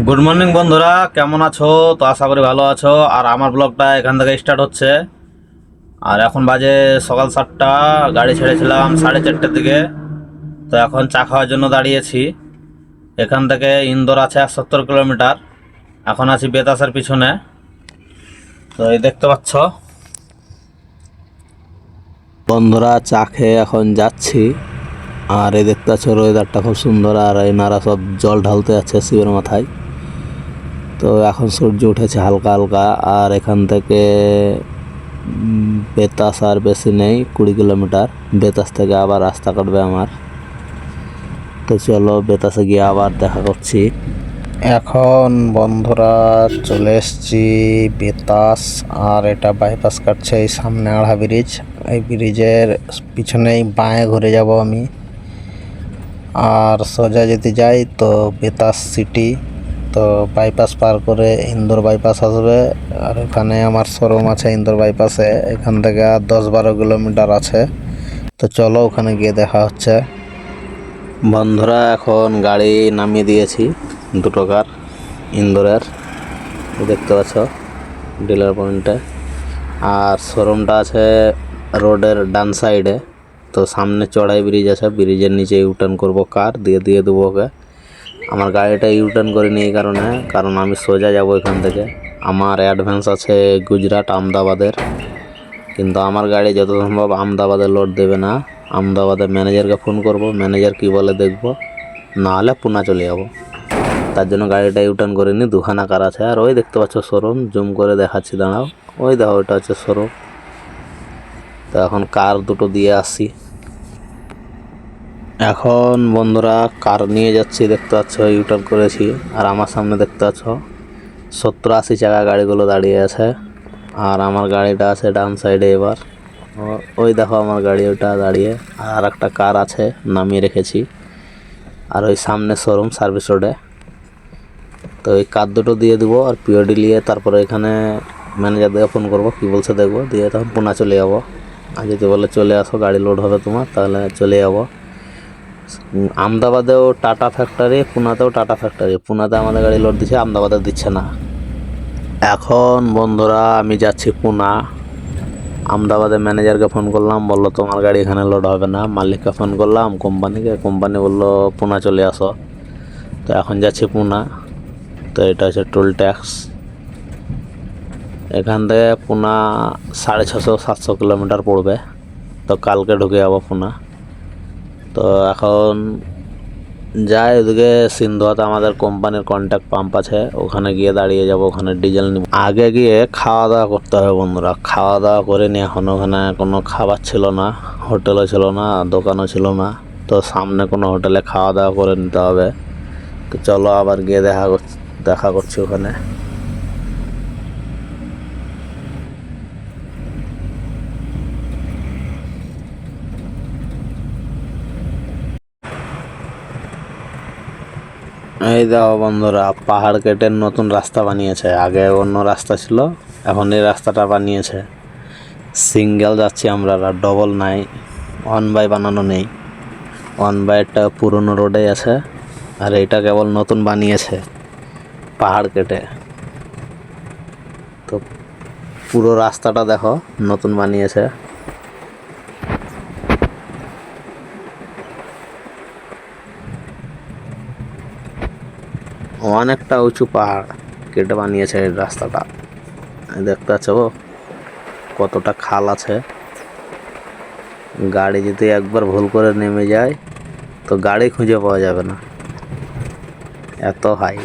Good morning বন্ধুরা, কেমন আছো? তো আশা করি ভালো আছো। আর আমার ব্লগটা এখান থেকে স্টার্ট হচ্ছে। আর এখন বাজে সকাল 7টা। গাড়ি ছেড়েছিলাম 4:30টার দিকে। তো এখন চা খাওয়ার জন্য দাঁড়িয়েছি। এখান থেকে ইন্দোর আছে 70 কিলোমিটার। এখন আছি বেতাসের পিছনে। তো এই দেখতে পাচ্ছ বন্ধুরা, চা খেয়ে এখন যাচ্ছি। আর এই দেখতে পাচ্ছ ওয়েদারটা খুব সুন্দর। আর এনারা সব জল ঢালতে যাচ্ছে শিবের মাথায়। তো এখন সূর্য উঠেছে হালকা হালকা। আর এখান থেকে বেতাস আর বেশি নেই, 20 কিলোমিটার। বেতাস থেকে আবার রাস্তা কাটবে আমার। তো চলো বেতাসে গিয়ে আবার দেখা করছি। এখন বন্ধুরা চলে এসছি বেতাস। আর এটা বাইপাস কাটছে এই সামনে আড়া ব্রিজ। এই ব্রিজের পিছনেই বাঁয়ে ঘুরে যাব আমি। আর সোজা যদি যাই তো বেতাস সিটি। তো বাইপাস পার করে ইন্দোর বাইপাস আসবে। আর এখানে আমার শোরুম আছে ইন্দোর বাইপাসে। এখান থেকে আর 10-12 কিলোমিটার আছে। তো চলো ওখানে গিয়ে দেখা হচ্ছে। বন্ধুরা, এখন গাড়ি নামিয়ে দিয়েছি দুটো কার ইন্দোরের। দেখতে পাচ্ছ ডিলার পয়েন্টে। আর শোরুমটা আছে রোডের ডান সাইডে। তো সামনে চড়াই ব্রিজ আছে, ব্রিজের নিচে ইউটার্ন করবো কার দিয়ে দেবো ওকে। আমার গাড়িটা ইউটার্ন করিনি এই কারণ আমি সোজা যাব এখান থেকে। আমার অ্যাডভান্স আছে গুজরাট আহমেদাবাদের। কিন্তু আমার গাড়ি যত সম্ভব আহমেদাবাদে লোড দেবে না। আহমেদাবাদের ম্যানেজারকে ফোন করব, ম্যানেজার কি বলে দেখব, নাহলে পুনা চলে যাব। তার জন্য গাড়িটা ইউটার্ন করিনি। দুখানা কার আছে। আর ওই দেখতে পাচ্ছ শোরুম, জুম করে দেখাচ্ছি, দাঁড়াও। ওই দেখো, ওইটা হচ্ছে শোরুম। তো এখন কার দুটো দিয়ে আসি। এখন বন্ধুরা কার নিয়ে যাচ্ছি, দেখতে পাচ্ছ ইউটার্ন করেছি। আর আমার সামনে দেখতে পাচ্ছ 70-80 চাকা গাড়িগুলো দাঁড়িয়ে আছে। আর আমার গাড়িটা আছে ডান সাইডে। এবার ওই দেখো আমার গাড়ি ওটা দাঁড়িয়ে। আর একটা কার আছে নামিয়ে রেখেছি। আর ওই সামনে শোরুম সার্ভিস রোডে। তো ওই কার দুটো দিয়ে দেবো আর পিওডি নিয়ে তারপরে এখানে ম্যানেজারদের ফোন করবো, কী বলছে দেখবো, দিয়ে তখন পুনা চলে যাবো। আর যদি বলে চলে আসো গাড়ি লোড হবে তোমার, তাহলে চলে যাবো। আহমেদাবাদেও টাটা ফ্যাক্টরি, পুনাতেও টাটা ফ্যাক্টরি। পুনাতে আমাদের গাড়ি লোড দিচ্ছে, আহমেদাবাদে দিচ্ছে না। এখন বন্ধুরা আমি যাচ্ছি পুনা। আহমেদাবাদের ম্যানেজারকে ফোন করলাম, বললো তোমার গাড়ি এখানে লোড হবে না। মালিককে ফোন করলাম কোম্পানিকে, কোম্পানি বললো পুনা চলে আসো। তো এখন যাচ্ছি পুনা। তো এটা হচ্ছে টোল ট্যাক্স। এখান থেকে পুনা 650-700 কিলোমিটার পড়বে। তো কালকে ঢুকে যাবো পুনা। তো এখন যাই ওদিকে সিন্ধুয়াতে আমাদের কোম্পানির কন্ট্যাক্ট পাম্প আছে, ওখানে গিয়ে দাঁড়িয়ে যাব, ওখানে ডিজেল নিব। আগে গিয়ে খাওয়া দাওয়া করতে হবে বন্ধুরা। খাওয়া দাওয়া করে নিয়ে এখন ওখানে কোনো খাবার ছিল না, হোটেলও ছিল না, দোকানও ছিল না। তো সামনে কোনো হোটেলে খাওয়া দাওয়া করে নিতে হবে। তো চলো আবার গিয়ে দেখা করছি ওখানে। এই দেখো বন্ধুরা, পাহাড় কেটে নতুন রাস্তা বানিয়েছে। আগে অন্য রাস্তা ছিল, এখন এই রাস্তাটা বানিয়েছে। সিঙ্গেল যাচ্ছি আমরা, ডবল নাই। 1 বাই বানানো নেই। 1 বাইটা পুরনো রোডে আছে। আর এইটা কেবল নতুন বানিয়েছে পাহাড় কেটে। তো পুরো রাস্তাটা দেখো নতুন বানিয়েছে। অনেকটা উঁচু পাহাড় কেটে বানিয়েছে এই রাস্তাটা। দেখতে পাচ্ছ কতটা খাল আছে। গাড়ি যদি একবার ভুল করে নেমে যায় তো গাড়ি খুঁজে পাওয়া যাবে না, এত হাই।